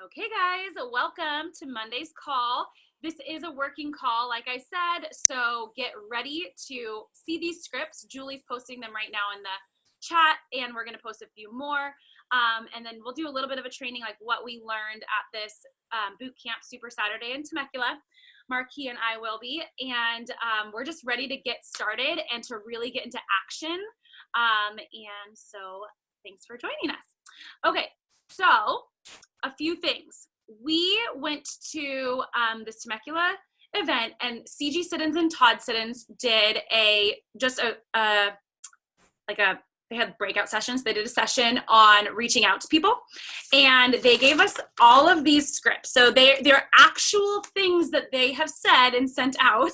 Okay, guys, welcome to Monday's call. This is a working call, like I said, so get ready to see these scripts. Julie's posting them right now in the chat, and we're going to post a few more. And then we'll do a little bit of a training, like what we learned at this boot camp Super Saturday in Temecula. Marquis and I will be, and we're just ready to get started and to really get into action. And so thanks for joining us. Okay, so a few things. We went to this Temecula event, and CG Siddons and Todd Siddons did they had breakout sessions. They did a session on reaching out to people, and they gave us all of these scripts. So they're actual things that they have said and sent out,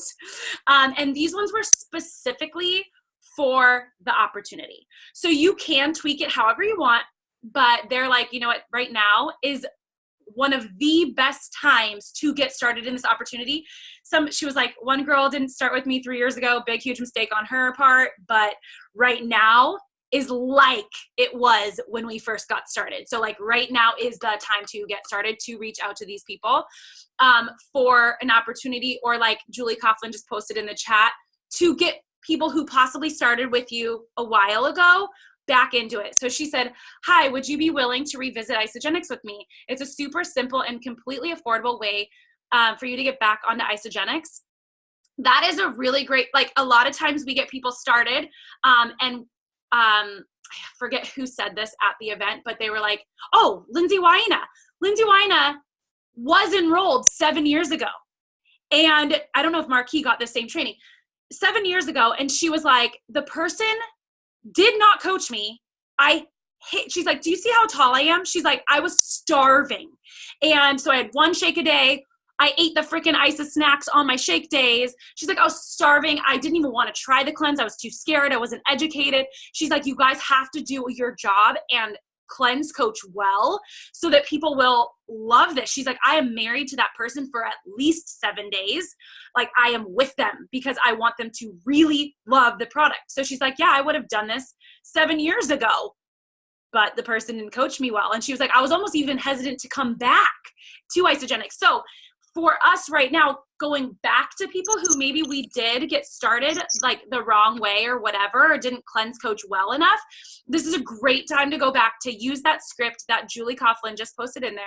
and these ones were specifically for the opportunity. So you can tweak it however you want, but they're like, you know what, right now is one of the best times to get started in this opportunity. She was like, one girl didn't start with me 3 years ago, big, huge mistake on her part, but right now is like it was when we first got started. So like right now is the time to get started, to reach out to these people for an opportunity, or like Julie Coughlin just posted in the chat, to get people who possibly started with you a while ago back into it. So she said, hi, would you be willing to revisit Isagenix with me? It's a super simple and completely affordable way for you to get back onto Isagenix. That is a really great, like a lot of times we get people started I forget who said this at the event, but they were like, oh, Lindsay Waina. Lindsay Waina was enrolled 7 years ago. And I don't know if Marquis got the same training 7 years ago. And she was like, the person did not coach me. She's like, do you see how tall I am? She's like, I was starving. And so I had one shake a day. I ate the freaking ISA snacks on my shake days. She's like, I was starving. I didn't even want to try the cleanse. I was too scared. I wasn't educated. She's like, you guys have to do your job and cleanse coach well so that people will love this. She's like, I am married to that person for at least 7 days. Like I am with them because I want them to really love the product. So she's like, yeah, I would have done this 7 years ago, but the person didn't coach me well. And she was like, I was almost even hesitant to come back to Isagenix. So for us right now, going back to people who maybe we did get started like the wrong way or whatever, or didn't cleanse coach well enough, this is a great time to go back to use that script that Julie Coughlin just posted in there.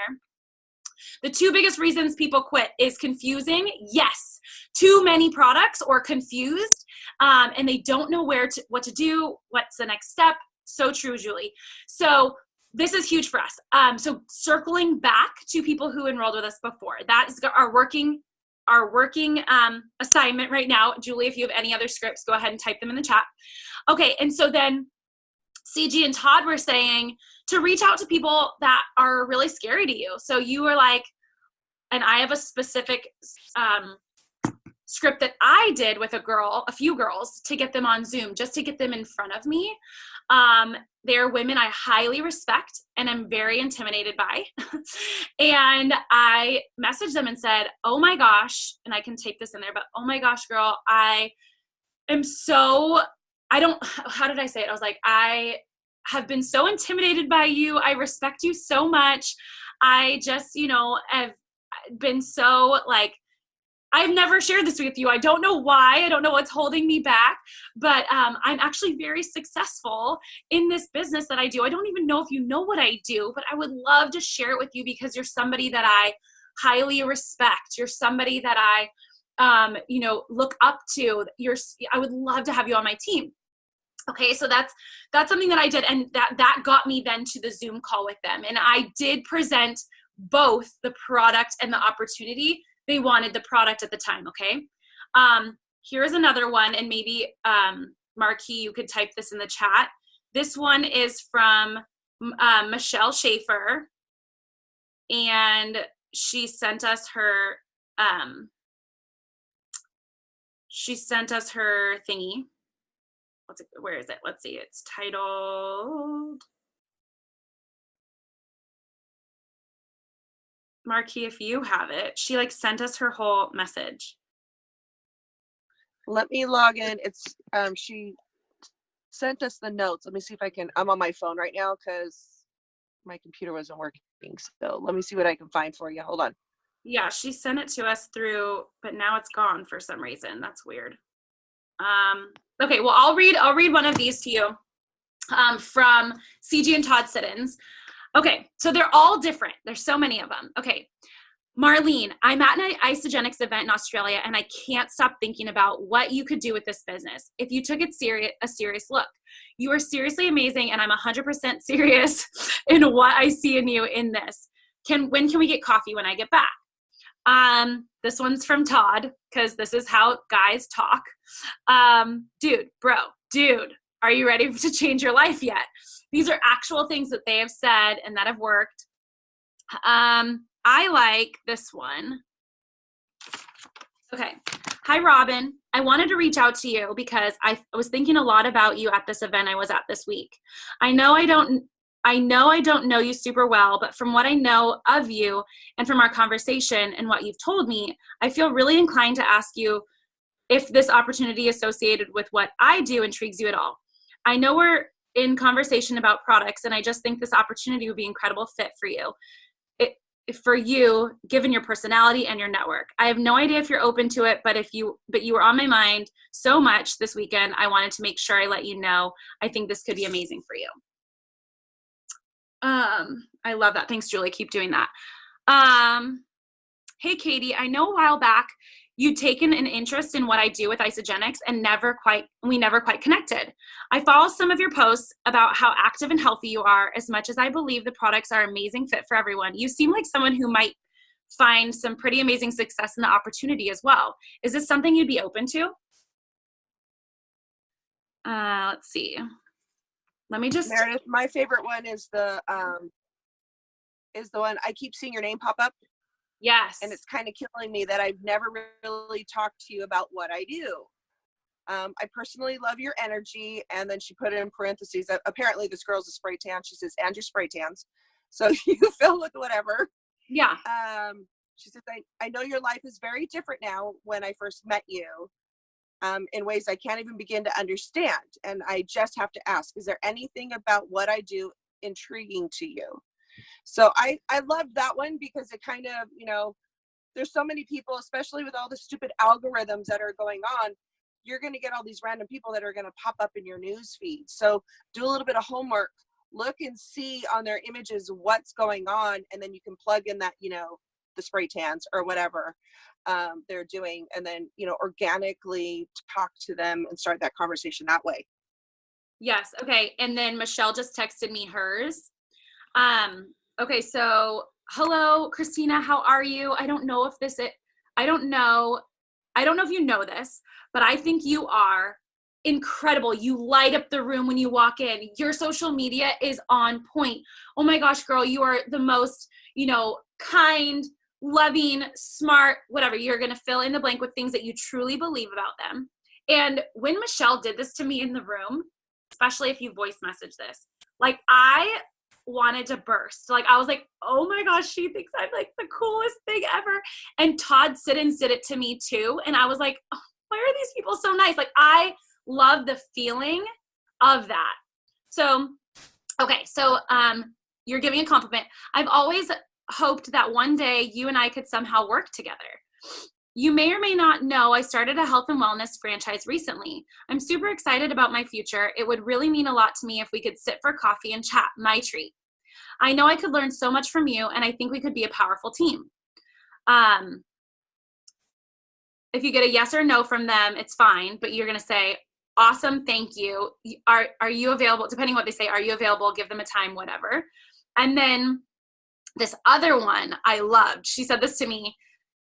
The two biggest reasons people quit is confusing. Yes, too many products, or confused, and they don't know what to do, what's the next step. So true, Julie. So this is huge for us. So circling back to people who enrolled with us before, that is our working assignment right now. Julie, if you have any other scripts, go ahead and type them in the chat. Okay, and so then CG and Todd were saying to reach out to people that are really scary to you. So you were like, and I have a specific script that I did with a few girls to get them on Zoom, just to get them in front of me. They're women I highly respect and I'm very intimidated by. And I messaged them and said, oh my gosh, and I can tape this in there, but oh my gosh, girl, how did I say it? I was like, I have been so intimidated by you. I respect you so much. I just, have been so like, I've never shared this with you. I don't know why. I don't know what's holding me back, but I'm actually very successful in this business that I do. I don't even know if you know what I do, but I would love to share it with you because you're somebody that I highly respect. You're somebody that I, look up to. I would love to have you on my team. Okay, so that's something that I did, and that got me then to the Zoom call with them. And I did present both the product and the opportunity. They wanted the product at the time, okay? Here's another one, and maybe, Marquis, you could type this in the chat. This one is from Michelle Schaefer, and she sent us her thingy. Where is it? Let's see. It's titled, Marquis, if you have it, she sent us her whole message. Let me log in. It's she sent us the notes. Let me see if I can. I'm on my phone right now because my computer wasn't working. So let me see what I can find for you. Hold on. Yeah, she sent it to us through, but now it's gone for some reason. That's weird. Okay, well, I'll read one of these to you from CG and Todd Siddons. Okay, so they're all different. There's so many of them. Okay, Marlene, I'm at an Isagenix event in Australia, and I can't stop thinking about what you could do with this business if you took it a serious look. You are seriously amazing, and I'm 100% serious in what I see in you in this. When can we get coffee when I get back? This one's from Todd, because this is how guys talk. Dude, are you ready to change your life yet? These are actual things that they have said and that have worked. I like this one. Okay. Hi, Robin. I wanted to reach out to you because I was thinking a lot about you at this event I was at this week. I know I don't know you super well, but from what I know of you and from our conversation and what you've told me, I feel really inclined to ask you if this opportunity associated with what I do intrigues you at all. I know we're in conversation about products, and I just think this opportunity would be an incredible fit for you. Given your personality and your network. I have no idea if you're open to it, but you were on my mind so much this weekend, I wanted to make sure I let you know. I think this could be amazing for you. I love that. Thanks, Julie. Keep doing that. Hey, Katie, I know a while back you'd taken an interest in what I do with Isagenix and we never quite connected. I follow some of your posts about how active and healthy you are. As much as I believe the products are an amazing fit for everyone, you seem like someone who might find some pretty amazing success in the opportunity as well. Is this something you'd be open to? Let's see. Let me just. Meredith, my favorite one is the one I keep seeing your name pop up. Yes. And it's kind of killing me that I've never really talked to you about what I do. I personally love your energy. And then she put it in parentheses. Apparently this girl's a spray tan. She says, and your spray tans. So you fill with whatever. Yeah. She says, I know your life is very different now when I first met you. In ways I can't even begin to understand. And I just have to ask, is there anything about what I do intriguing to you? So I love that one because it kind of, there's so many people, especially with all the stupid algorithms that are going on, you're going to get all these random people that are going to pop up in your news feed. So do a little bit of homework, look and see on their images what's going on. And then you can plug in that, the spray tans or whatever they're doing, and then organically talk to them and start that conversation that way. Yes. Okay. And then Michelle just texted me hers. Okay, so hello, Christina, how are you? I don't know if you know this, but I think you are incredible. You light up the room when you walk in. Your social media is on point. Oh my gosh, girl, you are the most, kind, loving, smart, whatever. You're going to fill in the blank with things that you truly believe about them. And when Michelle did this to me in the room, especially if you voice message this, like I wanted to burst. Like I was like, oh my gosh, she thinks I'm like the coolest thing ever. And Todd Siddons did it to me too. And I was like, oh, why are these people so nice? Like I love the feeling of that. So, okay. So, you're giving a compliment. I've always hoped that one day you and I could somehow work together. You may or may not know I started a health and wellness franchise recently. I'm super excited about my future. It would really mean a lot to me if we could sit for coffee and chat. My treat. I know I could learn so much from you, and I think we could be a powerful team. If you get a yes or no from them, it's fine, but you're going to say, awesome, thank you. Are you available? Depending on what they say, are you available? Give them a time, whatever. And then this other one I loved. She said this to me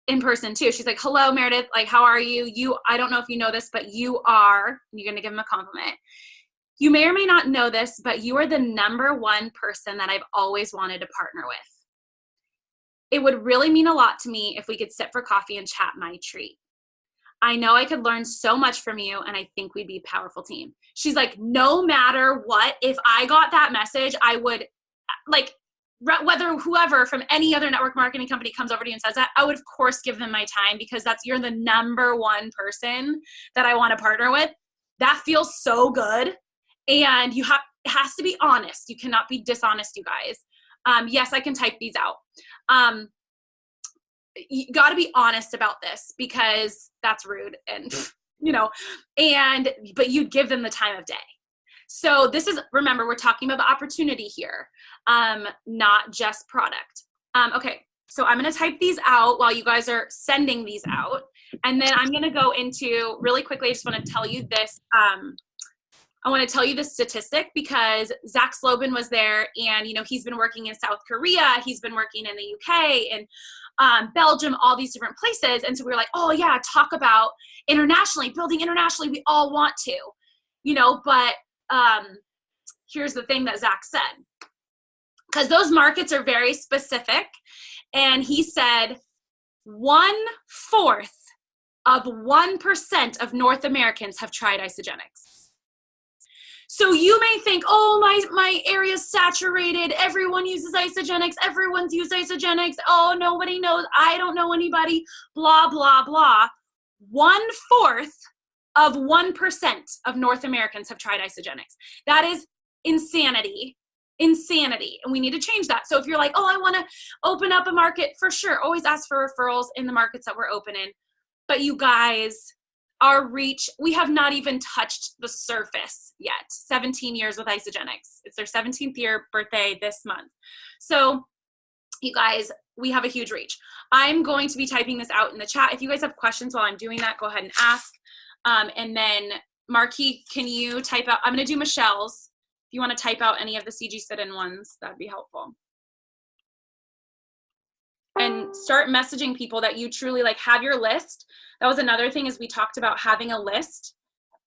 in person too. She's like, hello, Meredith. Like, how are you? I don't know if you know this, but you're going to give him a compliment. You may or may not know this, but you are the number one person that I've always wanted to partner with. It would really mean a lot to me if we could sit for coffee and chat. My treat. I know I could learn so much from you, and I think we'd be a powerful team. She's like, no matter what, if I got that message, I would, like, whether whoever from any other network marketing company comes over to you and says that, I would of course give them my time, because you're the number one person that I want to partner with. That feels so good. And it has to be honest. You cannot be dishonest, you guys. Yes, I can type these out. You got to be honest about this because that's rude and, but you give them the time of day. So this is, remember, we're talking about the opportunity here, not just product. Okay, so I'm going to type these out while you guys are sending these out. And then I'm going to go into, really quickly, I just want to tell you this. I want to tell you the statistic because Zach Slobin was there and, he's been working in South Korea. He's been working in the UK and Belgium, all these different places. And so we were like, oh yeah, talk about internationally, building internationally. We all want to, but here's the thing that Zach said, because those markets are very specific. And he said 1/4 of 1% of North Americans have tried Isagenix. So you may think, oh, my area's saturated. Everyone uses Isagenix. Everyone's used Isagenix. Oh, nobody knows. I don't know anybody. Blah, blah, blah. 1/4 of 1% of North Americans have tried Isagenix. That is insanity. Insanity. And we need to change that. So if you're like, oh, I want to open up a market, for sure, always ask for referrals in the markets that we're opening. But you guys, our reach, we have not even touched the surface yet. 17 years with Isagenix. It's their 17th year birthday this month. So you guys, we have a huge reach. I'm going to be typing this out in the chat. If you guys have questions while I'm doing that, go ahead and ask. And then Marquis, can you type out, I'm going to do Michelle's. If you want to type out any of the CG sit-in ones, that'd be helpful. And start messaging people that you truly like, have your list. That was another thing, is we talked about having a list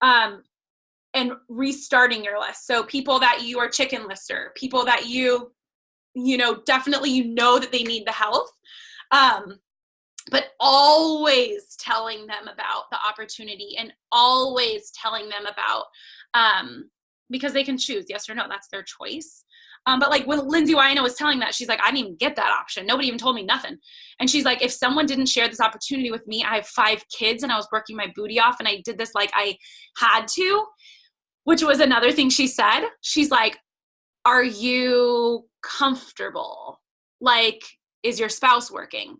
and restarting your list. So people that you are chicken lister, people that definitely that they need the help. But always telling them about the opportunity and always telling them about, because they can choose yes or no, that's their choice. But like when Lindsay Wino was telling that, she's like, I didn't even get that option. Nobody even told me nothing. And she's like, if someone didn't share this opportunity with me, I have 5 kids and I was working my booty off and I did this like I had to, which was another thing she said. She's like, are you comfortable? Like, is your spouse working?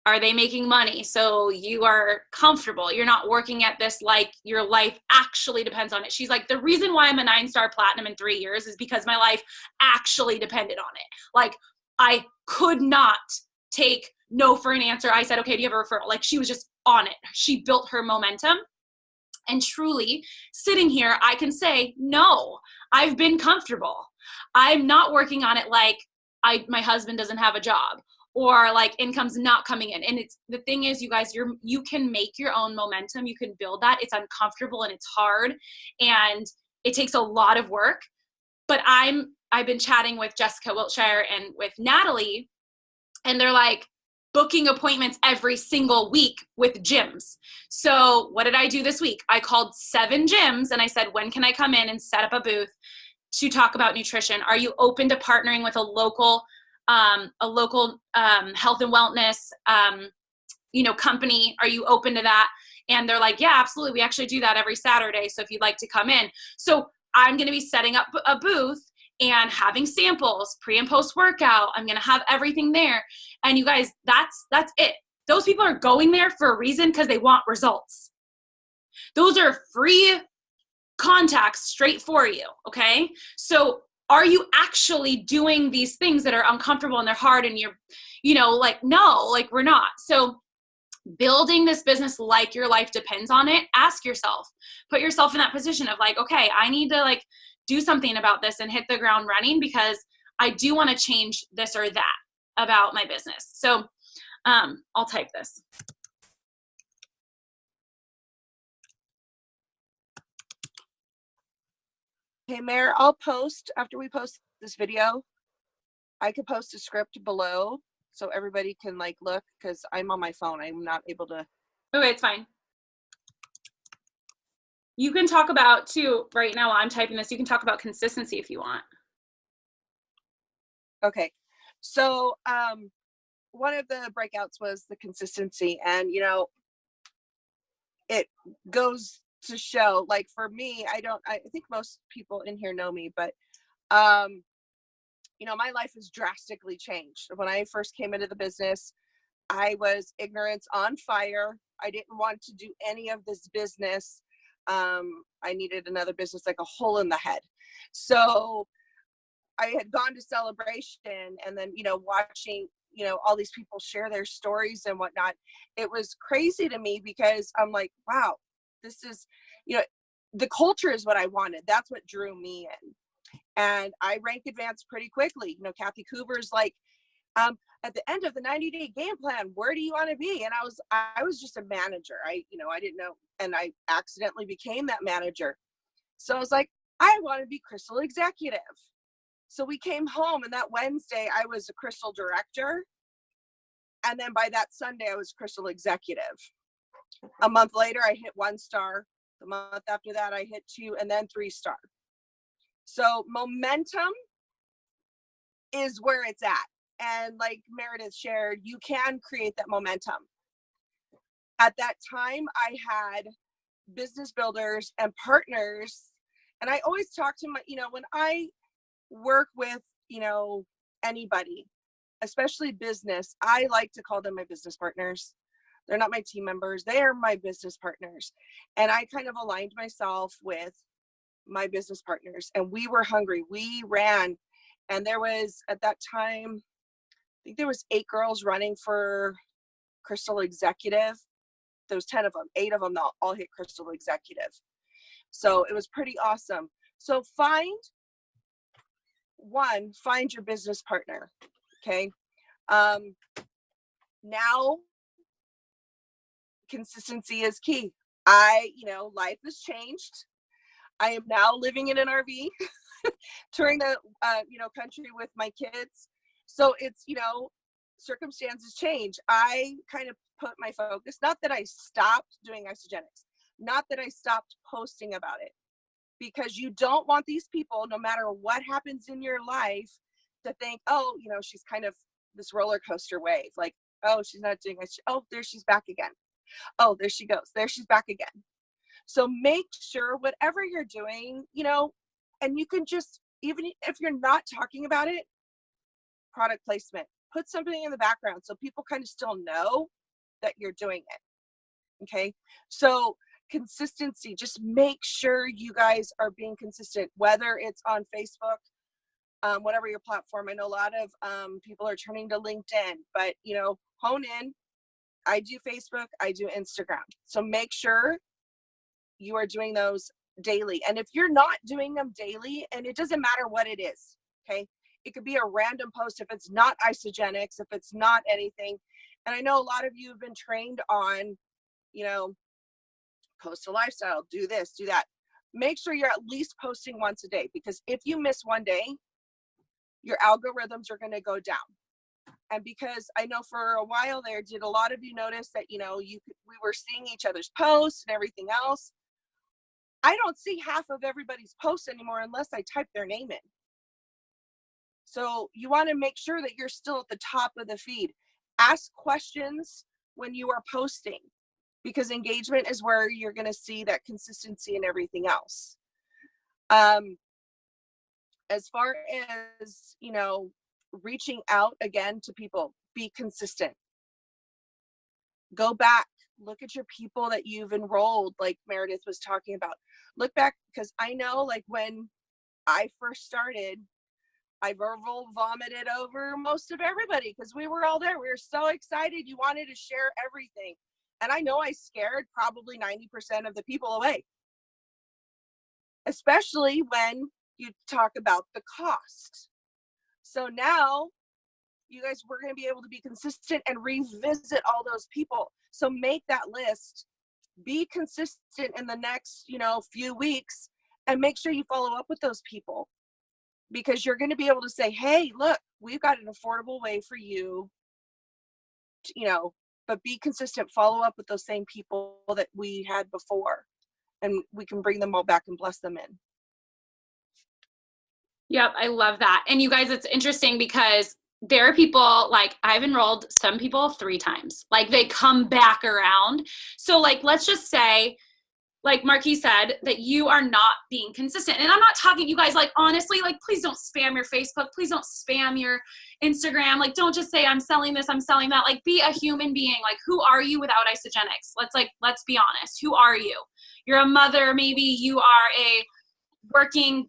Are they making money? So you are comfortable. You're not working at this like your life actually depends on it. She's like, the reason why I'm a 9-star platinum in 3 years is because my life actually depended on it. Like, I could not take no for an answer. I said, okay, do you have a referral? Like, she was just on it. She built her momentum. And truly, sitting here, I can say, no, I've been comfortable. I'm not working on it like my husband doesn't have a job, or like income's not coming in. And it's, the thing is, you guys, you can make your own momentum. You can build that. It's uncomfortable and it's hard and it takes a lot of work. But I've been chatting with Jessica Wiltshire and with Natalie, and they're like booking appointments every single week with gyms. So what did I do this week? I called 7 gyms and I said, when can I come in and set up a booth to talk about nutrition? Are you open to partnering with a local health and wellness, company? Are you open to that? And they're like, yeah, absolutely. We actually do that every Saturday. So if you'd like to come in. So I'm going to be setting up a booth and having samples, pre and post workout. I'm going to have everything there. And you guys, that's it. Those people are going there for a reason, because they want results. Those are free contacts straight for you. Okay. So are you actually doing these things that are uncomfortable and they're hard and you're, like, no, like we're not. So building this business like your life depends on it, ask yourself, put yourself in that position of like, okay, I need to like do something about this and hit the ground running, because I do want to change this or that about my business. So I'll type this. Hey, Mayor, I'll post, after we post this video, I could post a script below so everybody can like look, because I'm on my phone. I'm not able to. Okay, it's fine. You can talk about too, right now while I'm typing this, you can talk about consistency if you want. Okay. So one of the breakouts was the consistency, and it goes to show, like for me, I think most people in here know me, but my life has drastically changed. When I first came into the business, I was ignorance on fire. I didn't want to do any of this business. I needed another business like a hole in the head. So I had gone to Celebration, and then, watching, all these people share their stories and whatnot. It was crazy to me because I'm like, wow, this is, the culture is what I wanted. That's what drew me in. And I rank advanced pretty quickly. Kathy Coover's like, at the end of the 90-day game plan, where do you want to be? And I was just a manager. I didn't know. And I accidentally became that manager. So I was like, I want to be Crystal Executive. So we came home, and that Wednesday I was a Crystal Director. And then by that Sunday, I was Crystal Executive. A month later, I hit 1 star. The month after that, I hit 2, and then 3 star. So momentum is where it's at. And like Meredith shared, you can create that momentum. At that time, I had business builders and partners. And I always talk to my, when I work with, anybody, especially business, I like to call them my business partners. They're not my team members. They are my business partners. And I kind of aligned myself with my business partners, and we were hungry. We ran, and there was, at that time, I think there was 8 girls running for Crystal Executive. There was 10 of them, 8 of them all hit Crystal Executive. So it was pretty awesome. So find your business partner. Okay. Now consistency is key. Life has changed. I am now living in an RV, touring the, country with my kids. So it's, circumstances change. I kind of put my focus, not that I stopped doing Isagenix, not that I stopped posting about it, because you don't want these people, no matter what happens in your life, to think, oh, she's kind of this roller coaster wave. Like, oh, she's not doing it. Oh, there she's back again. Oh, there she goes. There she's back again. So make sure whatever you're doing, and you can just, even if you're not talking about it, product placement, put something in the background so people kind of still know that you're doing it. Okay. So consistency, just make sure you guys are being consistent, whether it's on Facebook, whatever your platform. I know a lot of people are turning to LinkedIn, but hone in. I do Facebook, I do Instagram. So make sure you are doing those daily. And if you're not doing them daily, and it doesn't matter what it is, okay? It could be a random post if it's not Isagenix, if it's not anything. And I know a lot of you have been trained on, post a lifestyle, do this, do that. Make sure you're at least posting once a day, because if you miss one day, your algorithms are going to go down. And because I know for a while there, did a lot of you notice that, we were seeing each other's posts and everything else? I don't see half of everybody's posts anymore unless I type their name in. So you want to make sure that you're still at the top of the feed. Ask questions when you are posting, because engagement is where you're going to see that consistency and everything else. As far as, reaching out again to people, be consistent. Go back, look at your people that you've enrolled, like Meredith was talking about. Look back, because I know, like, when I first started, I verbal vomited over most of everybody because we were all there. We were so excited. You wanted to share everything. And I know I scared probably 90% of the people away, especially when you talk about the cost. So now you guys, we're going to be able to be consistent and revisit all those people. So make that list, be consistent in the next, few weeks, and make sure you follow up with those people, because you're going to be able to say, hey, look, we've got an affordable way for you to, but be consistent, follow up with those same people that we had before, and we can bring them all back and bless them in. Yep, I love that. And you guys, it's interesting because there are people, like, I've enrolled some people 3 times. Like, they come back around. So, like, let's just say, like Marquis said, that you are not being consistent. And I'm not talking, you guys, like, honestly, like, please don't spam your Facebook. Please don't spam your Instagram. Like, don't just say, I'm selling this, I'm selling that. Like, be a human being. Like, who are you without Isagenix? Let's be honest. Who are you? You're a mother. Maybe you are a working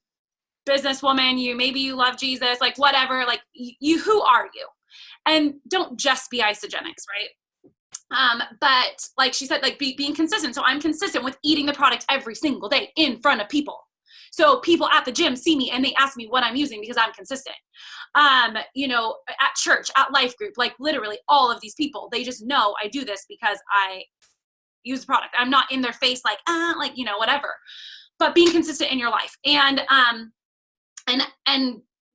businesswoman. Maybe you love Jesus, like, whatever. Like, you, who are you? And don't just be Isagenix, right? But like she said, like being consistent. So I'm consistent with eating the product every single day in front of people. So people at the gym see me and they ask me what I'm using because I'm consistent. You know, at church, at life group, like literally all of these people, they just know I do this because I use the product. I'm not in their face like, you know, whatever, but being consistent in your life and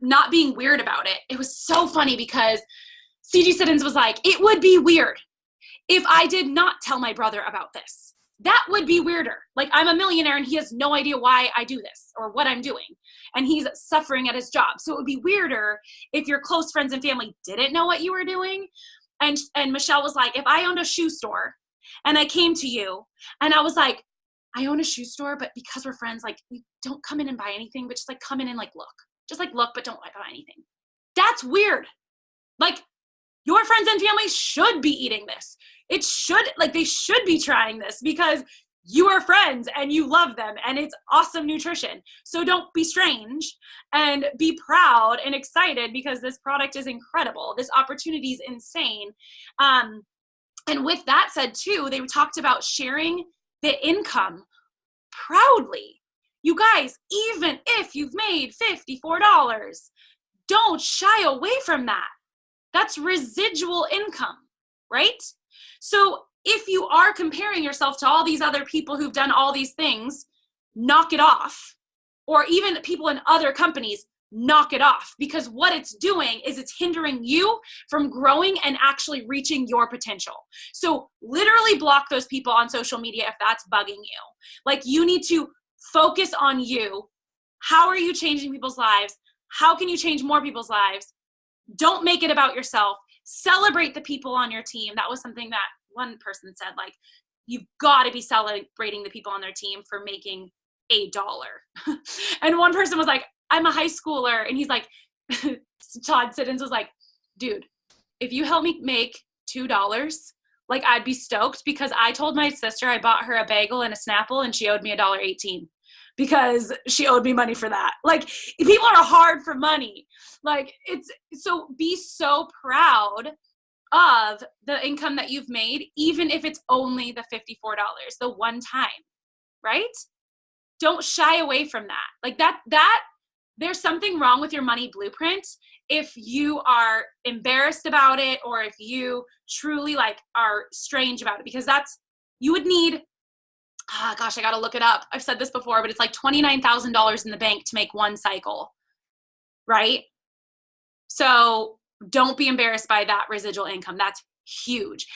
not being weird about it. It was so funny because CG Siddons was like, it would be weird if I did not tell my brother about this. That would be weirder. Like, I'm a millionaire and he has no idea why I do this or what I'm doing. And he's suffering at his job. So it would be weirder if your close friends and family didn't know what you were doing. And Michelle was like, if I owned a shoe store and I came to you and I was like, I own a shoe store, but because we're friends, like, you don't come in and buy anything, but just like come in and like look. Just like look, but don't buy anything. That's weird. Like, your friends and family should be eating this. It should, like, they should be trying this because you are friends and you love them and it's awesome nutrition. So don't be strange and be proud and excited because this product is incredible. This opportunity is insane. And with that said too, they talked about sharing the income proudly. You guys, even if you've made $54, don't shy away from that. That's residual income, right? So if you are comparing yourself to all these other people who've done all these things, knock it off. Or even people in other companies, knock it off. Because what it's doing is it's hindering you from growing and actually reaching your potential. So literally block those people on social media if that's bugging you. Like, you need to focus on you. How are you changing people's lives? How can you change more people's lives? Don't make it about yourself. Celebrate the people on your team. That was something that one person said, like, you've got to be celebrating the people on their team for making $1. And one person was like, I'm a high schooler. And he's like, Todd Siddons was like, dude, if you help me make $2, like, I'd be stoked because I told my sister I bought her a bagel and a Snapple and she owed me $1.18 because she owed me money for that. Like, people are hard for money. Like, it's so, be so proud of the income that you've made, even if it's only the $54, the one time, right? Don't shy away from that. Like that there's something wrong with your money blueprint if you are embarrassed about it or if you truly like are strange about it, because you would need, gosh, I got to look it up. I've said this before, but it's like $29,000 in the bank to make one cycle, right? So don't be embarrassed by that residual income. That's huge.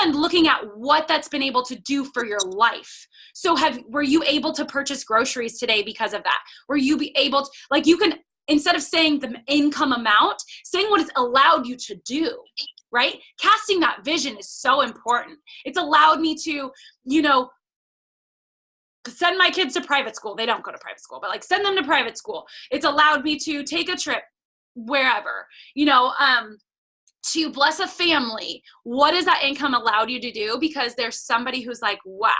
And looking at what that's been able to do for your life. So were you able to purchase groceries today because of that? Were you be able to, like, you can, instead of saying the income amount, saying what it's allowed you to do, right? Casting that vision is so important. It's allowed me to, send my kids to private school. They don't go to private school, but like send them to private school. It's allowed me to take a trip wherever, to bless a family. What has that income allowed you to do? Because there's somebody who's like, wow,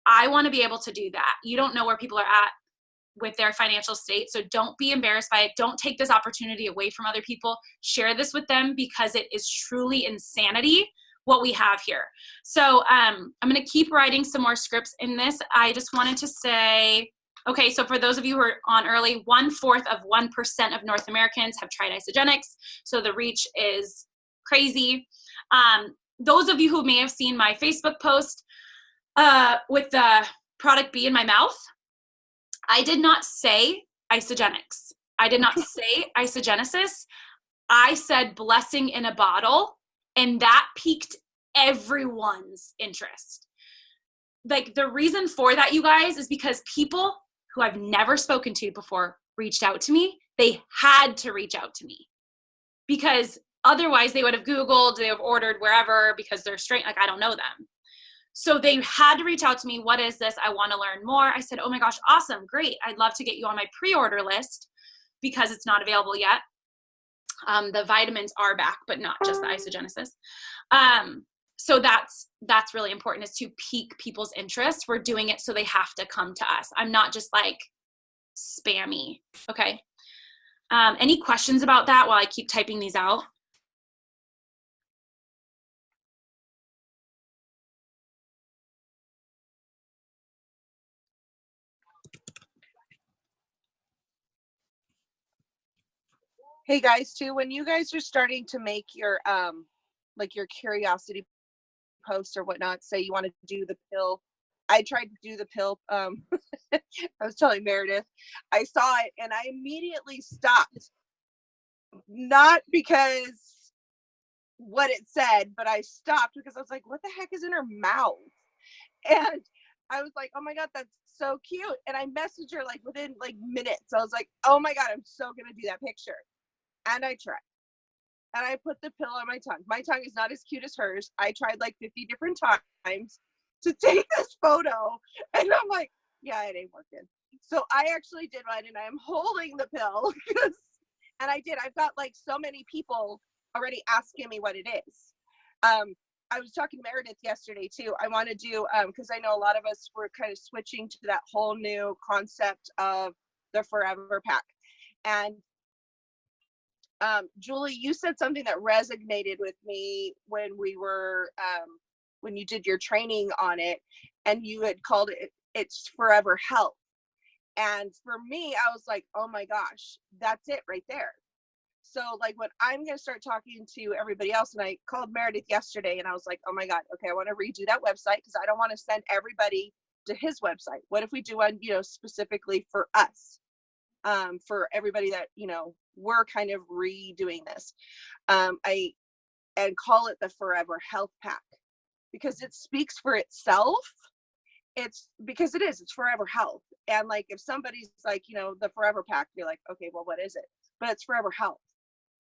I want to be able to do that. You don't know where people are at with their financial state. So don't be embarrassed by it. Don't take this opportunity away from other people. Share this with them because it is truly insanity what we have here. So I'm going to keep writing some more scripts in this. I just wanted to say, okay, so for those of you who are on early, 1/4 of 1% of North Americans have tried Isagenix. So the reach is crazy. Those of you who may have seen my Facebook post with the product B in my mouth, I did not say Isagenix. I did not say Isagenesis. I said blessing in a bottle, and that piqued everyone's interest. Like, the reason for that, you guys, is because people who I've never spoken to before reached out to me. They had to reach out to me because otherwise they would have Googled, they have ordered wherever because they're straight, like, I don't know them. So they had to reach out to me. What is this? I want to learn more. I said, oh my gosh, awesome. Great. I'd love to get you on my pre-order list because it's not available yet. The vitamins are back, but not just the Isogenesis. So that's really important, is to pique people's interest. We're doing it so they have to come to us. I'm not just like spammy. Okay. Any questions about that while I keep typing these out? Hey guys, too, when you guys are starting to make your like your curiosity posts or whatnot, say you want to do the pill. I tried to do the pill. I was telling Meredith, I saw it and I immediately stopped. Not because what it said, but I stopped because I was like, what the heck is in her mouth? And I was like, oh my God, that's so cute. And I messaged her like within like minutes. I was like, oh my God, I'm so gonna do that picture. And I tried. And I put the pill on my tongue. My tongue is not as cute as hers. I tried like 50 different times to take this photo. And I'm like, yeah, it ain't working. So I actually did one, and I'm holding the pill. And I did. I've got like so many people already asking me what it is. I was talking to Meredith yesterday too. I want to do, because I know a lot of us were kind of switching to that whole new concept of the Forever Pack. And Julie, you said something that resonated with me when we were, when you did your training on it, and you had called it, it's Forever Health. And for me, I was like, oh my gosh, that's it right there. So like when I'm going to start talking to everybody else, and I called Meredith yesterday and I was like, oh my God, okay, I want to redo that website because I don't want to send everybody to his website. What if we do one, you know, specifically for us, for everybody that, you know, we're kind of redoing this. And call it the Forever Health Pack because it speaks for itself. It's because it's Forever Health. And like, if somebody's like, you know, the Forever Pack, you're like, okay, well, what is it? But it's Forever Health.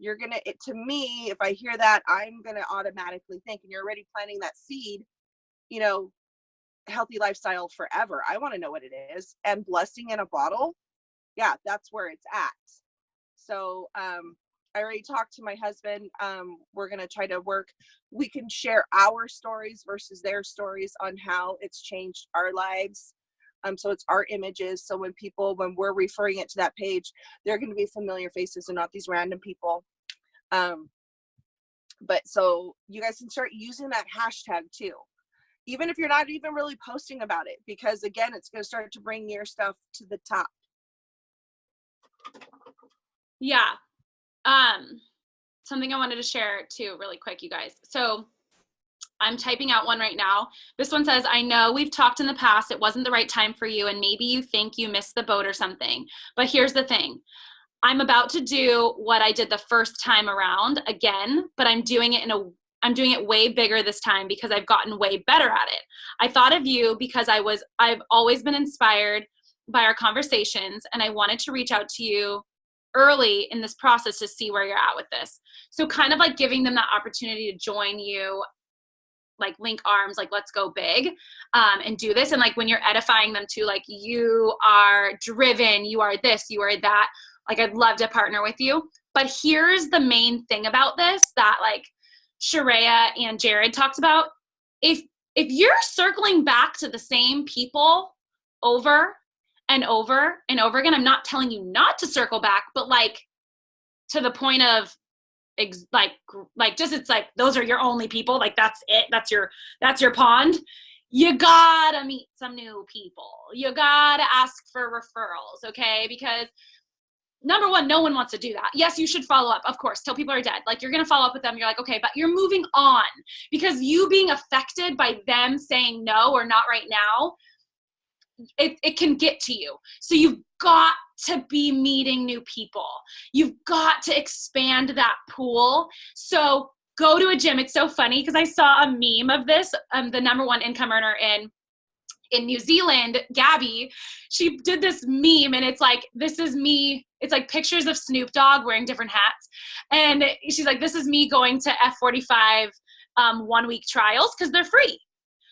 You're going to, to me, if I hear that, I'm going to automatically think, and you're already planting that seed, you know, healthy lifestyle forever. I want to know what it is. And blessing in a bottle. Yeah, that's where it's at. So, I already talked to my husband. We're going to try to work. We can share our stories versus their stories on how it's changed our lives. So it's our images. So when we're referring it to that page, they're going to be familiar faces and not these random people. But so you guys can start using that hashtag too, even if you're not even really posting about it, because again, it's going to start to bring your stuff to the top. Yeah. Something I wanted to share too, really quick, you guys. So I'm typing out one right now. This one says, I know we've talked in the past, it wasn't the right time for you, and maybe you think you missed the boat or something. But here's the thing. I'm about to do what I did the first time around again, but I'm doing it way bigger this time because I've gotten way better at it. I thought of you because I've always been inspired by our conversations, and I wanted to reach out to you early in this process to see where you're at with this. So kind of like giving them that opportunity to join you, like link arms, like let's go big, and do this. And like when you're edifying them too, like you are driven, you are this, you are that, like I'd love to partner with you. But here's the main thing about this that like Sharaya and Jared talked about. If you're circling back to the same people over and over and over again, I'm not telling you not to circle back, but like to the point of like just, it's like those are your only people, like that's it, that's your pond. You gotta meet some new people, you gotta ask for referrals, okay? Because number one, no one wants to do that. Yes, you should follow up, of course, till people are dead. Like you're gonna follow up with them, you're like, okay, but you're moving on, because you being affected by them saying no or not right now, it can get to you. So you've got to be meeting new people. You've got to expand that pool. So go to a gym. It's so funny because I saw a meme of this. The number one income earner in New Zealand, Gabby, she did this meme, and it's like, this is me. It's like pictures of Snoop Dogg wearing different hats. And she's like, this is me going to F45 1 week trials because they're free.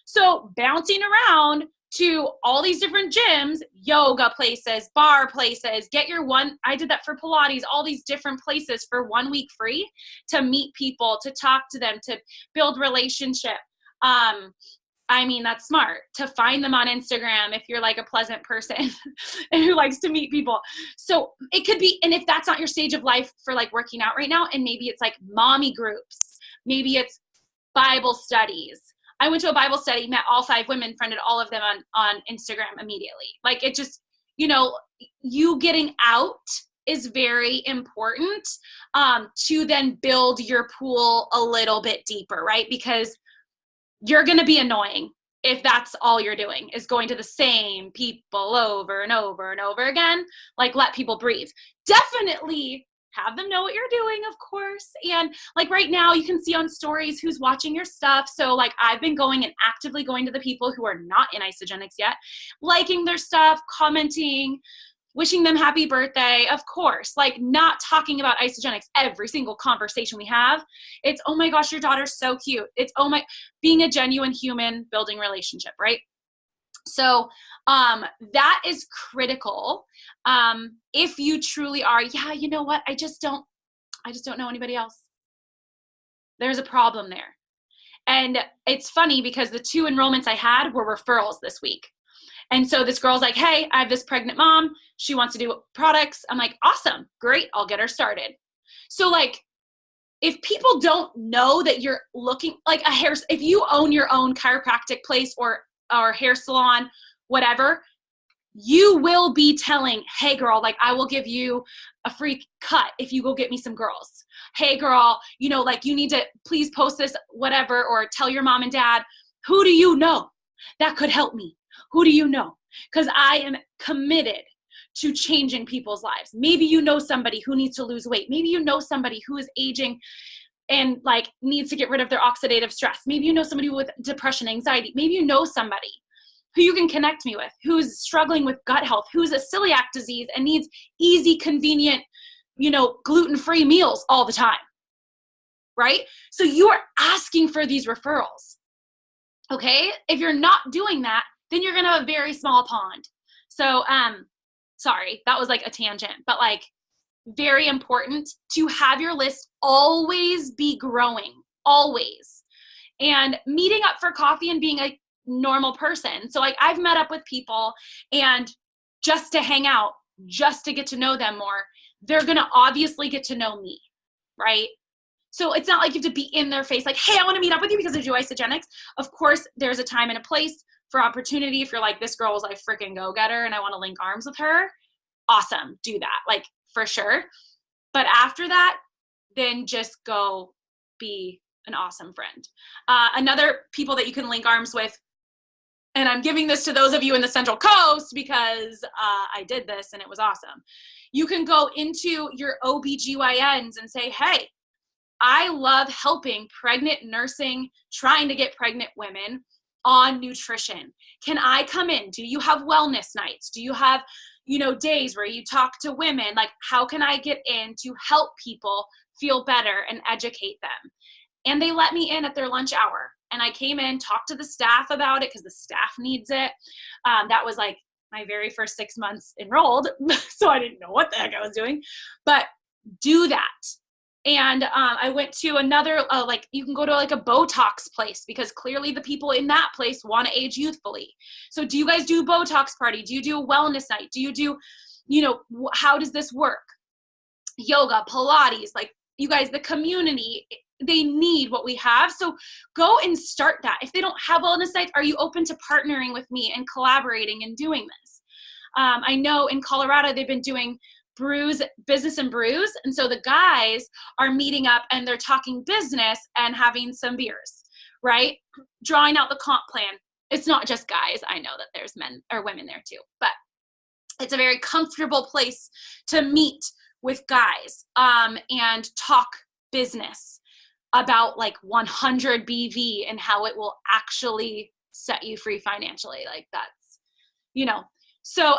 So bouncing around to all these different gyms, yoga places, bar places, I did that for Pilates, all these different places for 1 week free to meet people, to talk to them, to build relationship. I mean, that's smart to find them on Instagram if you're like a pleasant person and who likes to meet people. So it could be, and if that's not your stage of life for like working out right now, and maybe it's like mommy groups, maybe it's Bible studies. I went to a Bible study, met all 5 women, friended all of them on Instagram immediately. Like it just, you getting out is very important to then build your pool a little bit deeper, right? Because you're going to be annoying if that's all you're doing is going to the same people over and over and over again. Like, let people breathe. Definitely have them know what you're doing, of course. And like right now you can see on stories who's watching your stuff. So like I've been going and actively going to the people who are not in Isagenix yet, liking their stuff, commenting, wishing them happy birthday, of course, like not talking about Isagenix every single conversation we have. It's, oh my gosh, your daughter's so cute. It's, being a genuine human, building relationship, right? So that is critical. If you truly are, yeah, you know what? I just don't know anybody else. There's a problem there. And it's funny because the 2 enrollments I had were referrals this week. And so this girl's like, hey, I have this pregnant mom. She wants to do products. I'm like, awesome, great. I'll get her started. So like, if people don't know that you're looking like if you own your own chiropractic place or hair salon, whatever, you will be telling, hey girl, like I will give you a free cut if you go get me some girls. Hey girl, like you need to please post this, whatever, or tell your mom and dad. Who do you know that could help me? Who do you know? Because I am committed to changing people's lives. Maybe you know somebody who needs to lose weight. Maybe you know somebody who is aging and like needs to get rid of their oxidative stress. Maybe you know somebody with depression, anxiety. Maybe you know somebody who you can connect me with, who's struggling with gut health, who's a celiac disease and needs easy, convenient, gluten-free meals all the time, right? So you are asking for these referrals, okay? If you're not doing that, then you're gonna have a very small pond. So, sorry, that was like a tangent, but like very important to have your list always be growing, always. And meeting up for coffee and being a normal person. So like I've met up with people and just to hang out, just to get to know them more, they're gonna obviously get to know me, right? So it's not like you have to be in their face like, hey, I wanna meet up with you because I do Isagenix. Of course, there's a time and a place for opportunity. If you're like, this girl is like freaking go-getter and I want to link arms with her, awesome, do that, like for sure. But after that, then just go be an awesome friend. Another people that you can link arms with, and I'm giving this to those of you in the Central Coast because I did this and it was awesome. You can go into your OBGYNs and say, hey, I love helping pregnant nursing, trying to get pregnant women on nutrition. Can I come in? Do you have wellness nights? Do you have, days where you talk to women? Like, how can I get in to help people feel better and educate them? And they let me in at their lunch hour. And I came in, talked to the staff about it because the staff needs it. That was like my very first 6 months enrolled. So I didn't know what the heck I was doing, but do that. And I went to another, you can go to like a Botox place because clearly the people in that place want to age youthfully. So do you guys do a Botox party? Do you do a wellness night? Do you do, how does this work? Yoga, Pilates, like you guys, the community, they need what we have. So go and start that. If they don't have wellness nights, are you open to partnering with me and collaborating and doing this? I know in Colorado, they've been doing business and brews. And so the guys are meeting up and they're talking business and having some beers, right? Drawing out the comp plan. It's not just guys. I know that there's men or women there too, but it's a very comfortable place to meet with guys and talk business about like 100 BV and how it will actually set you free financially. Like that's, so,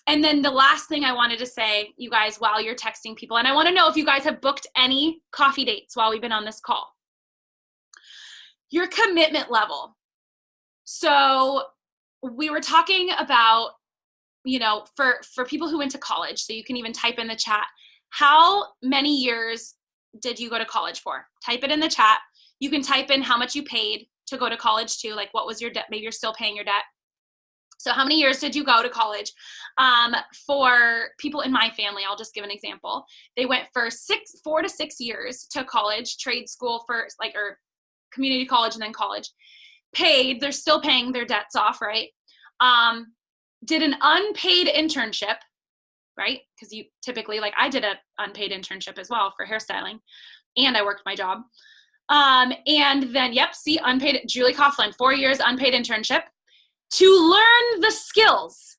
and then the last thing I wanted to say, you guys, while you're texting people, and I want to know if you guys have booked any coffee dates while we've been on this call. Your commitment level. So we were talking about, you know, for people who went to college, so you can even type in the chat, how many years did you go to college for? Type it in the chat. You can type in how much you paid to go to college too, like what was your debt, maybe you're still paying your debt. So how many years did you go to college? For people in my family, I'll just give an example. They went for 4 to 6 years to college, trade school first, like, or community college and then college. Paid, they're still paying their debts off, right? Did an unpaid internship, right? Because you typically, like I did an unpaid internship as well for hairstyling, and I worked my job. And then, yep, see, unpaid, Julie Coughlin, 4 years unpaid internship to learn the skills.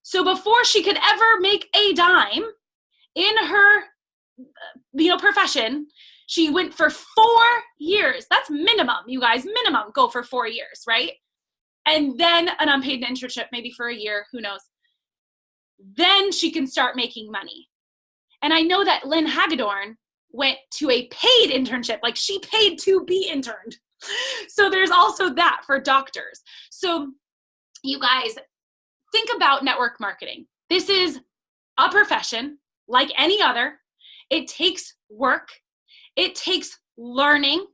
So before she could ever make a dime in her, you know, profession, she went for 4 years. That's minimum, you guys, minimum, go for 4 years, right? And then an unpaid internship, maybe for a year, who knows? Then she can start making money. And I know that Lynn Hagedorn went to a paid internship, like she paid to be interned. So there's also that for doctors. So you guys, think about network marketing. This is a profession like any other. It takes work. It takes learning.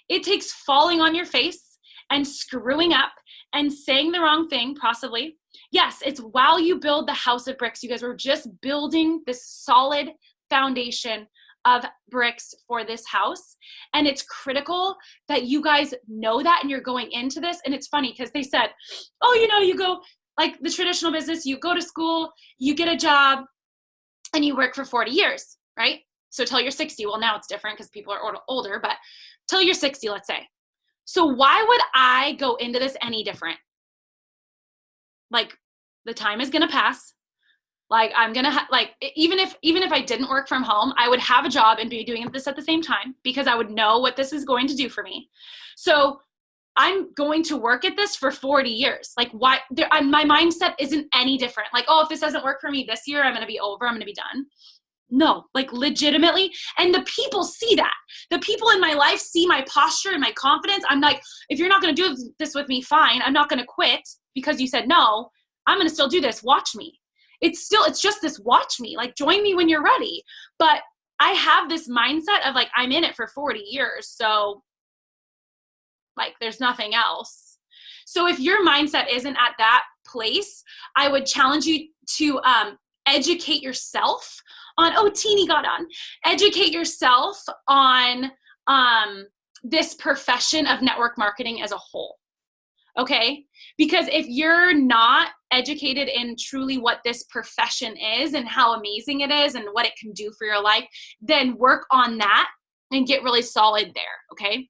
It takes falling on your face and screwing up and saying the wrong thing, possibly. Yes, it's while you build the house of bricks. You guys were just building this solid foundation of bricks for this house. And it's critical that you guys know that and you're going into this. And it's funny because they said, oh, you know, you go like the traditional business, you go to school, you get a job, and you work for 40 years, right? So till you're 60. Well, now it's different because people are older, but till you're 60, let's say. So why would I go into this any different? Like, the time is going to pass. Like, I'm going to like, even if I didn't work from home, I would have a job and be doing this at the same time because I would know what this is going to do for me. So I'm going to work at this for 40 years. Like, why? My mindset isn't any different. Like, oh, if this doesn't work for me this year, I'm going to be over. I'm going to be done. No, like legitimately. And the people see that. The people in my life see my posture and my confidence. I'm like, if you're not going to do this with me, fine. I'm not going to quit because you said no. I'm going to still do this. Watch me. It's just this watch me. Like, join me when you're ready. But I have this mindset of like, I'm in it for 40 years. So like, there's nothing else. So if your mindset isn't at that place, I would challenge you to educate yourself on, oh, Teeny got on. Educate yourself on this profession of network marketing as a whole. Okay? Because if you're not educated in truly what this profession is and how amazing it is and what it can do for your life, then work on that and get really solid there. Okay?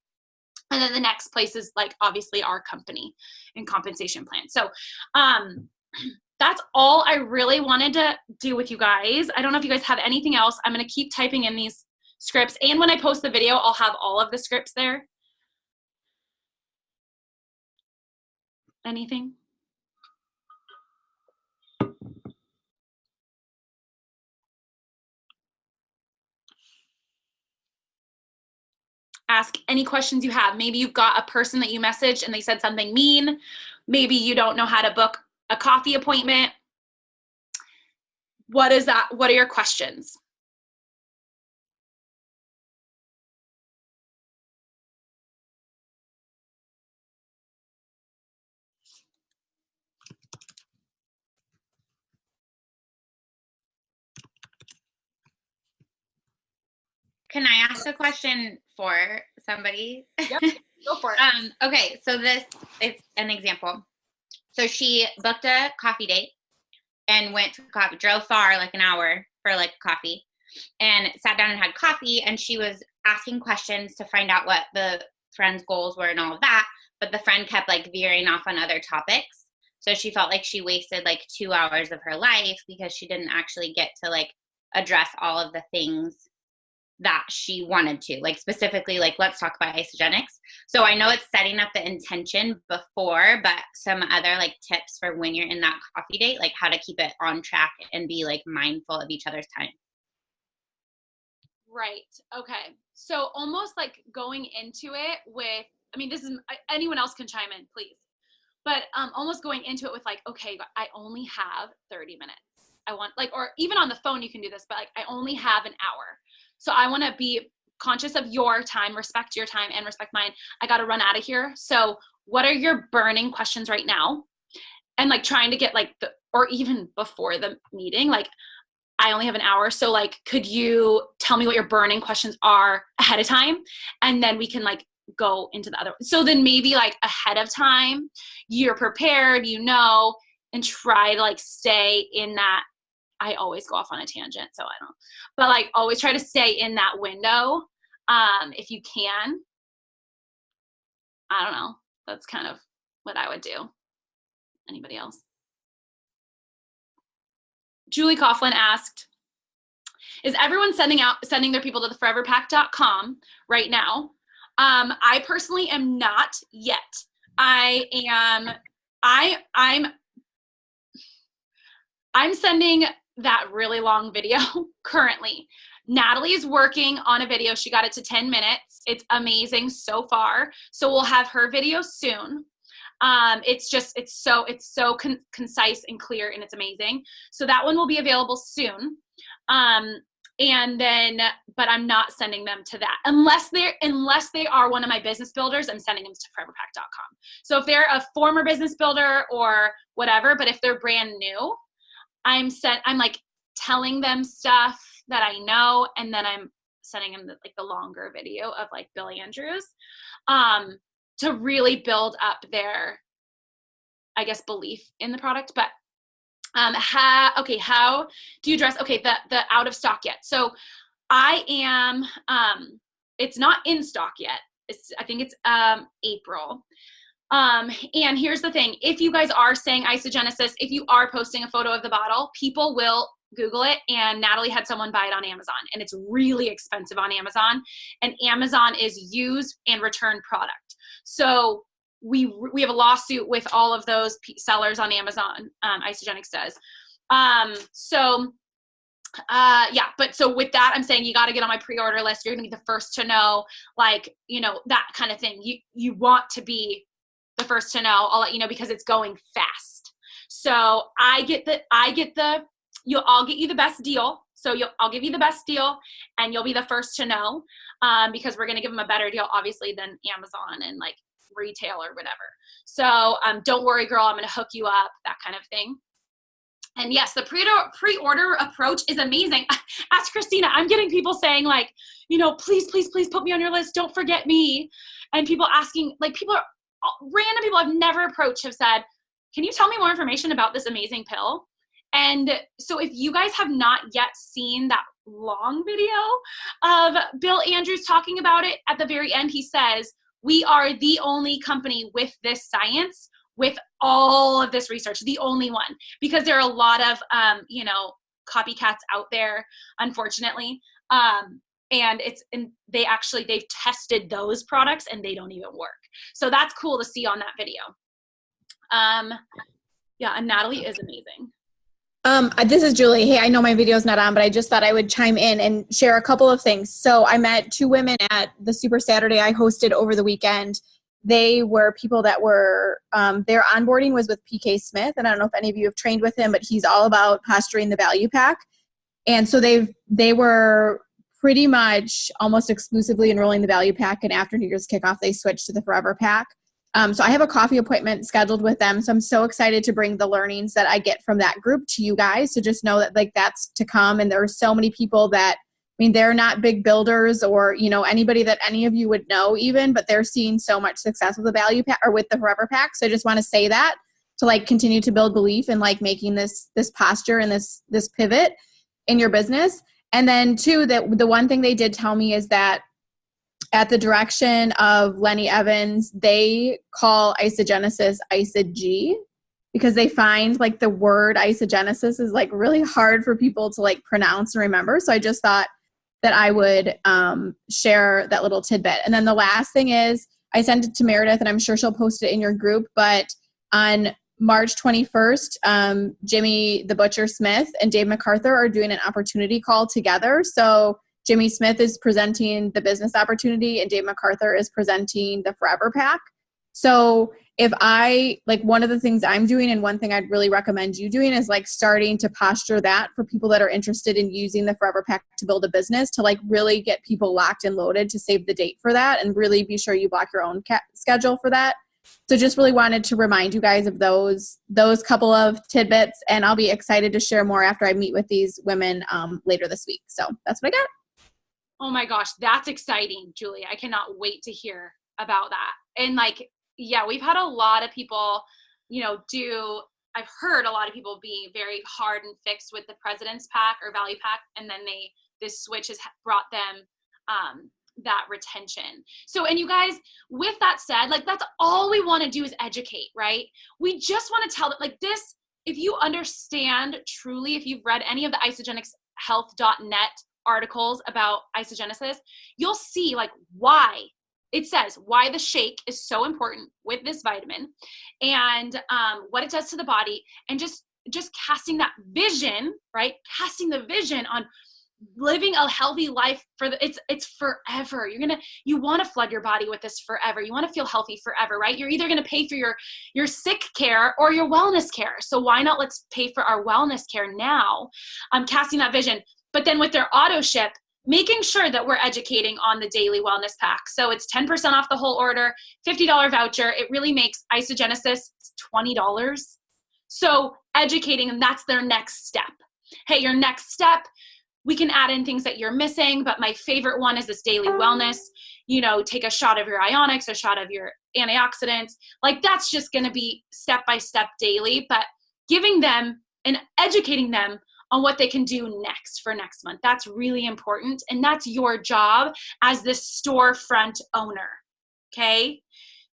And then the next place is like obviously our company and compensation plan. So that's all I really wanted to do with you guys. I don't know if you guys have anything else. I'm going to keep typing in these scripts. And when I post the video, I'll have all of the scripts there. Anything? Ask any questions you have. Maybe you've got a person that you messaged and they said something mean. Maybe you don't know how to book a coffee appointment. What is that? What are your questions? Can I ask a question for somebody? Yep, go for it. Okay, so this is an example. So she booked a coffee date and went to coffee, drove far, like an hour for like coffee, and sat down and had coffee, and she was asking questions to find out what the friend's goals were and all of that, but the friend kept like veering off on other topics. So she felt like she wasted like 2 hours of her life because she didn't actually get to like address all of the things that she wanted to, like specifically, like let's talk about Isagenix. So I know it's setting up the intention before, but some other like tips for when you're in that coffee date, like how to keep it on track and be like mindful of each other's time. Right. Okay. So almost like going into it with, I mean, this is, anyone else can chime in, please. but almost going into it with like, okay, I only have 30 minutes. I want like, or even on the phone, you can do this, but like, I only have an hour. So I want to be conscious of your time, respect your time and respect mine. I got to run out of here. So what are your burning questions right now? And like trying to get like or even before the meeting, like I only have an hour. So like, could you tell me what your burning questions are ahead of time? And then we can like go into the other. So then maybe like ahead of time, you're prepared, and try to like stay in that. I always go off on a tangent, so I don't, but like always try to stay in that window. If you can, I don't know. That's kind of what I would do. Anybody else? Julie Coughlin asked, is everyone sending their people to the foreverpack.com right now? I personally am not yet. I'm sending that really long video currently. Natalie is working on a video. She got it to 10 minutes. It's amazing so far. So we'll have her video soon. It's so concise and clear, and it's amazing. So that one will be available soon. And then, but I'm not sending them to that unless they are one of my business builders. I'm sending them to foreverpack.com. So if they're a former business builder or whatever, but if they're brand new, I'm like telling them stuff that I know, and then I'm sending them the longer video of like Bill Andrews, to really build up their, I guess, belief in the product. But how do you address, the out of stock yet? So I am, it's not in stock yet. I think it's April. And here's the thing. If you guys are saying Isogenesis, if you are posting a photo of the bottle, people will Google it. And Natalie had someone buy it on Amazon, and it's really expensive on Amazon, and Amazon is used and returned product. So we have a lawsuit with all of those sellers on Amazon. Isogenics does. But so with that, I'm saying you got to get on my pre-order list. You're going to be the first to know, that kind of thing. You want to be the first to know. I'll let you know because it's going fast. So I'll get you the best deal. So I'll give you the best deal, and you'll be the first to know, because we're going to give them a better deal, obviously, than Amazon and like retail or whatever. So don't worry, girl, I'm going to hook you up, that kind of thing. And yes, the pre-order approach is amazing. Ask Christina. I'm getting people saying like, please put me on your list. Don't forget me. And people asking, like random people I've never approached have said, can you tell me more information about this amazing pill? And so if you guys have not yet seen that long video of Bill Andrews talking about it, at the very end, he says, we are the only company with this science, with all of this research, the only one, because there are a lot of, copycats out there, unfortunately. And they've tested those products and they don't even work. So that's cool to see on that video. And Natalie is amazing. This is Julie. Hey, I know my video's not on, but I just thought I would chime in and share a couple of things. So I met two women at the Super Saturday I hosted over the weekend. They were people that were, their onboarding was with PK Smith. And I don't know if any of you have trained with him, but he's all about posturing the value pack. And so they were pretty much almost exclusively enrolling the value pack. And after New Year's kickoff, they switched to the Forever Pack. So I have a coffee appointment scheduled with them. So I'm so excited to bring the learnings that I get from that group to you guys. So just know that that's to come. And there are so many people that, they're not big builders or, anybody that any of you would know even, but they're seeing so much success with the value pack or with the Forever Pack. So I just want to say that to continue to build belief in making this posture and this pivot in your business. And then two, that the one thing they did tell me is that at the direction of Lenny Evans, they call isogenesis Isog, because they find the word isogenesis is really hard for people to pronounce and remember. So I just thought that I would share that little tidbit. And then the last thing is I sent it to Meredith, and I'm sure she'll post it in your group, but on March 21st, Jimmy the Butcher Smith and Dave MacArthur are doing an opportunity call together. So Jimmy Smith is presenting the business opportunity and Dave MacArthur is presenting the Forever Pack. So if one of the things I'm doing, and one thing I'd really recommend you doing, is like starting to posture that for people that are interested in using the Forever Pack to build a business, to like really get people locked and loaded to save the date for that, and really be sure you block your own schedule for that. So just really wanted to remind you guys of those couple of tidbits, and I'll be excited to share more after I meet with these women later this week. So that's what I got. Oh my gosh, that's exciting, Julie. I cannot wait to hear about that. And like, yeah, we've had a lot of people, I've heard a lot of people be very hard and fixed with the President's Pack or Value Pack, and then this switch has brought them that retention. So, and you guys, with that said, like, that's all we want to do is educate, right? We just want to tell that, like, this, if you understand truly, if you've read any of the isogenicshealth.net articles about isogenesis, you'll see like why it says why the shake is so important with this vitamin, and what it does to the body, and just casting that vision, right? Casting the vision on living a healthy life it's forever. You want to flood your body with this forever. You want to feel healthy forever, right? You're either going to pay for your sick care or your wellness care. So why not let's pay for our wellness care now? I'm casting that vision. But then with their auto ship, making sure that we're educating on the daily wellness pack. So it's 10% off the whole order, $50 voucher. It really makes Isogenesis $20. So educating, and that's their next step. Hey, your next step, we can add in things that you're missing, but my favorite one is this daily wellness. Take a shot of your ionics, a shot of your antioxidants. Like, that's just going to be step-by-step daily, but giving them and educating them on what they can do next for next month. That's really important. And that's your job as this storefront owner. Okay.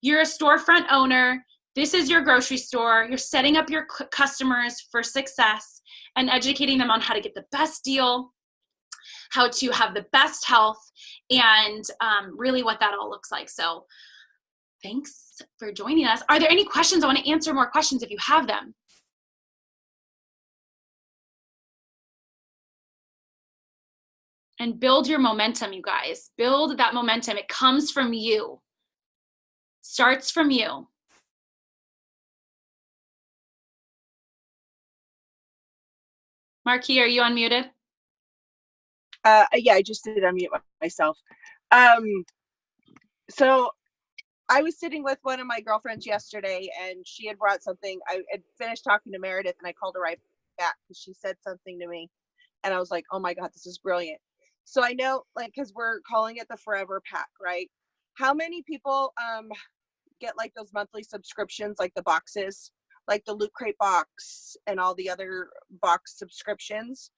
You're a storefront owner. This is your grocery store. You're setting up your customers for success and educating them on how to get the best deal, how to have the best health, and really what that all looks like. So thanks for joining us. Are there any questions? I want to answer more questions if you have them. And build your momentum, you guys. Build that momentum. It comes from you. Starts from you. Marquis, are you unmuted? Yeah, I just did unmute myself. So I was sitting with one of my girlfriends yesterday, and she had brought something. I had finished talking to Meredith, and I called her right back because she said something to me, and I was like, oh my God, this is brilliant. So I know, like, because we're calling it the Forever Pack, right? How many people get like those monthly subscriptions, like the boxes, like the Loot Crate box and all the other box subscriptions?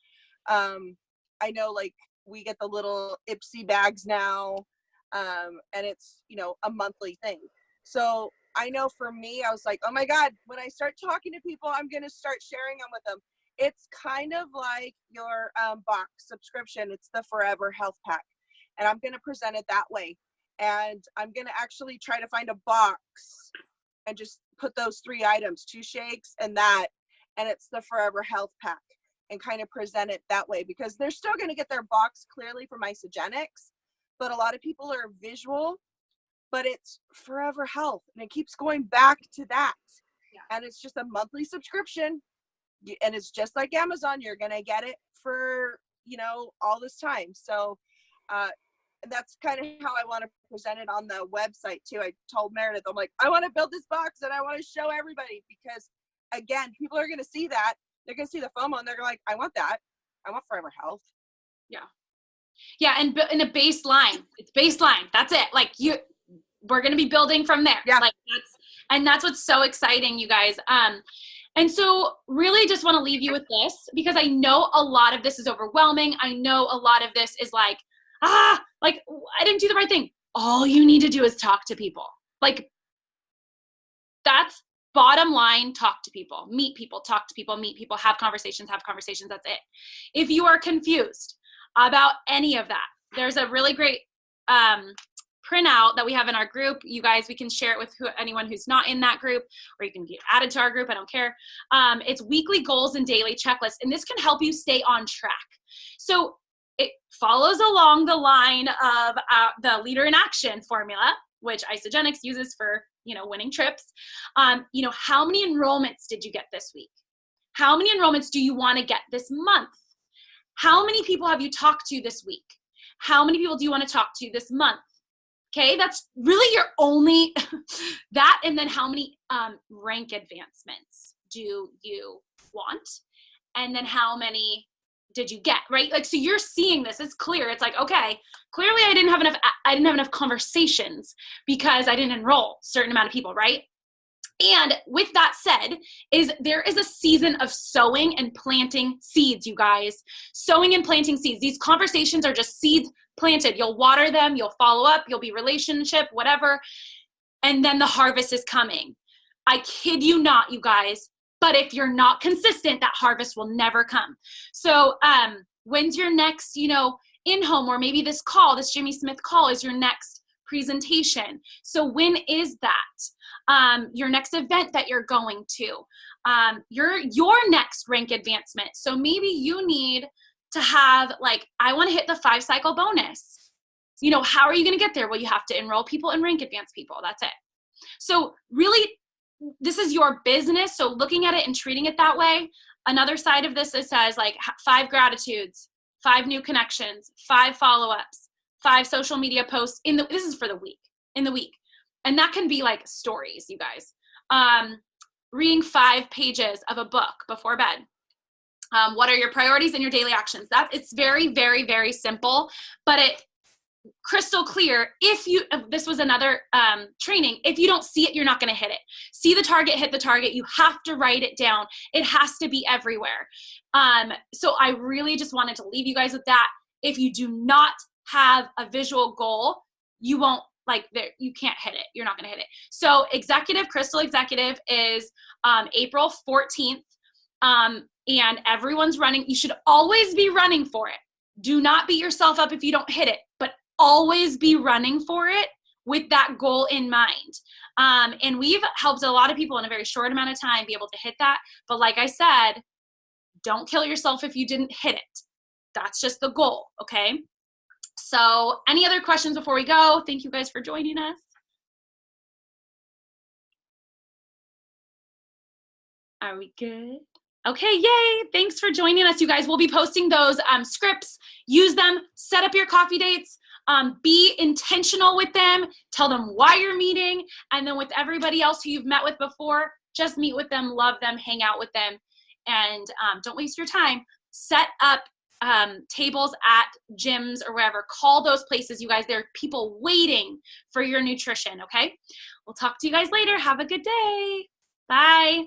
I know, like, we get the little Ipsy bags now, and it's, a monthly thing. So I know for me, I was like, oh my God, when I start talking to people, I'm going to start sharing them with them. It's kind of like your box subscription. It's the Forever Health Pack. And I'm going to present it that way. And I'm going to actually try to find a box and just put those 3 items, 2 shakes and that, and it's the Forever Health Pack, and kind of present it that way, because they're still going to get their box clearly from Isogenics, but a lot of people are visual, but it's Forever Health, and it keeps going back to that. Yeah. And it's just a monthly subscription. And it's just like Amazon, you're going to get it for, all this time. So that's kind of how I want to present it on the website too. I told Meredith, I'm like, I want to build this box and I want to show everybody, because again, people are going to see that. They're going to see the FOMO and they're like, I want that. I want Forever Health. Yeah. Yeah. And in a baseline, it's baseline. That's it. Like, we're going to be building from there. Yeah. Like, that's what's so exciting, you guys. And so really just want to leave you with this, because I know a lot of this is overwhelming. I know a lot of this is like, I didn't do the right thing. All you need to do is talk to people. Like, that's bottom line. Talk to people, meet people, talk to people, meet people, have conversations. That's it. If you are confused about any of that, there's a really great printout that we have in our group. You guys, we can share it with anyone who's not in that group, or you can get added to our group. I don't care. It's weekly goals and daily checklists, and this can help you stay on track. So it follows along the line of the Leader in Action formula. which Isagenix uses for, winning trips. How many enrollments did you get this week? How many enrollments do you want to get this month? How many people have you talked to this week? How many people do you want to talk to this month? Okay, that's really your only, that, and then how many rank advancements do you want? And then how many did you get, right? Like, so you're seeing this, it's clear. It's like, okay, clearly I didn't have enough conversations because I didn't enroll a certain amount of people, right? And with that said, there is a season of sowing and planting seeds, you guys. Sowing and planting seeds. These conversations are just seeds planted. You'll water them, you'll follow up, you'll be relationship, whatever. And then the harvest is coming. I kid you not, you guys. But if you're not consistent, that harvest will never come. So when's your next, in-home, or maybe this Jimmy Smith call is your next presentation. So when is that? Your next event that you're going to, your next rank advancement. So maybe you need to have, I want to hit the 5-cycle bonus. How are you going to get there? Well, you have to enroll people and rank advance people. That's it. So really, this is your business. So looking at it and treating it that way. Another side of this, it says 5 gratitudes, 5 new connections, 5 follow-ups, 5 social media posts this is for the week, in the week. And that can be stories, you guys. Reading 5 pages of a book before bed. What are your priorities and your daily actions? It's very, very, very simple, but crystal clear. This was another training, if you don't see it, you're not going to hit it. See the target, hit the target. You have to write it down. It has to be everywhere. So I really just wanted to leave you guys with that. If you do not have a visual goal, you won't you can't hit it. You're not going to hit it. So Crystal Executive is April 14th. And everyone's running. You should always be running for it. Do not beat yourself up if you don't hit it, but always be running for it with that goal in mind. And we've helped a lot of people in a very short amount of time be able to hit that. But like I said, don't kill yourself if you didn't hit it. That's just the goal, okay? So any other questions before we go? Thank you guys for joining us. Are we good? Okay, yay. Thanks for joining us, you guys. We'll be posting those scripts. Use them. Set up your coffee dates. Be intentional with them. Tell them why you're meeting. And then with everybody else who you've met with before, just meet with them, love them, hang out with them. And don't waste your time. Set up tables at gyms or wherever. Call those places, you guys. There are people waiting for your nutrition, okay? We'll talk to you guys later. Have a good day. Bye.